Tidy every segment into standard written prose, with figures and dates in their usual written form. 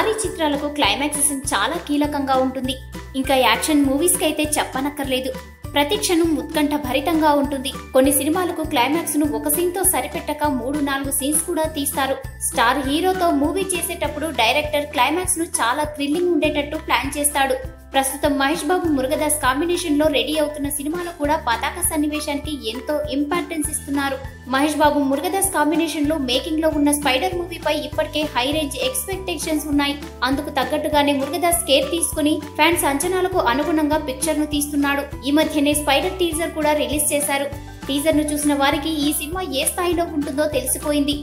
భారీ చిత్రాలకు climax scene చాలా కీలకంగా ఉంటుంది. ఇంకా యాక్షన్ మూవీస్ కి అయితే చెప్పనక్కర్లేదు. ప్రతి క్షణం ఉత్కంఠ భరితంగా ఉంటుంది. కొన్ని సినిమాలకు క్లైమాక్స్ ను ఒక సీన్ తో సరిపెట్టక 3-4 సీన్స్ కూడా తీస్తారు. స్టార్ హీరోతో మూవీ చేసేటప్పుడు డైరెక్టర్ క్లైమాక్స్ ను చాలా థ్రిల్లింగ్ ఉండేటట్టు ప్లాన్ చేస్తాడు. ప్రస్తుతం మహేష్ బాబు మురుగదాస్ కాంబినేషన్ లో రెడీ అవుతున్న సినిమాలో కూడా పతాక సన్నివేశానికి ఎంతో ఇంపార్టెన్స్ ఇస్తున్నారు. మహేష్ బాబు మురుగదాస్ కాంబినేషన్ లో మేకింగ్ లో ఉన్న స్పైడర్ మూవీపై ఇప్పటికే హై రేంజ్ ఎక్స్పెక్టేషన్స్ ఉన్నాయి. అందుకు తగ్గట్టుగానే మురుగదాస్ కేర్ తీసుకుని ఫ్యాన్స్ అంచనాలకు అనుగుణంగా పిక్చర్ ను తీస్తున్నాడు. ఈ మధ్యనే స్పైడర్ టీజర్ కూడా రిలీజ్ చేశారు. టీజర్ ను చూసిన వారికి ఈ సినిమా ఏ స్థాయిలో ఉంటుందో తెలిసిపోయింది.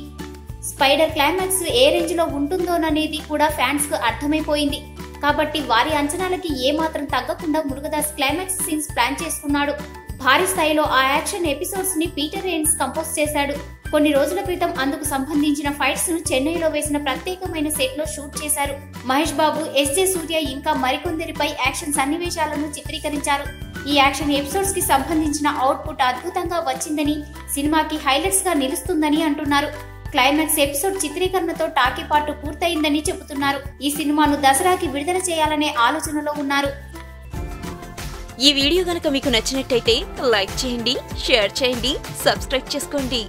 స్పైడర్ క్లైమాక్స్ ఏ రేంజ్ లో ఉంటుందోననేది కూడా ఫ్యాన్స్ కు అర్థమైపోయింది. కాబట్టి వారి అంచనాలకి ఏమాత్రం తగ్గకుండా మురుగదాస్ క్లైమాక్స్ సీన్స్ ప్లాన్ చేసుకున్నాడు. భారీ స్థాయిలో ఆ యాక్షన్ ఎపిసోడ్స్ ని పీటర్ రేన్స్ కంపోజ్ చేశాడు. కొన్ని రోజుల క్రితం అందుకు సంబంధించిన ఫైట్స్ ను చెన్నైలో వేసిన ప్రత్యేకమైన సెట్ లో షూట్ చేశారు. మహేష్ బాబు, ఎస్జే సూర్య ఇంకా మరికొందరిపై యాక్షన్ సన్నివేశాలను చిత్రీకరించారు. ఈ యాక్షన్ ఎపిసోడ్స్ కి సంబంధించిన అవుట్పుట్ అద్భుతంగా వచ్చిందని, సినిమాకి హైలైట్స్ గా నిలుస్తుందని అంటున్నారు. క్లైమాక్స్ ఎపిసోడ్ చిత్రీకరణతో టాకీ పార్ట్ పూర్తయిందని చెబుతున్నారు. ఈ సినిమాను దసరాకి విడుదల చేయాలనే ఆలోచనలో ఉన్నారు. ఈ వీడియో గనుక మీకు నచ్చినట్టయితే లైక్ చేయండి, షేర్ చేయండి, సబ్స్క్రైబ్ చేసుకోండి.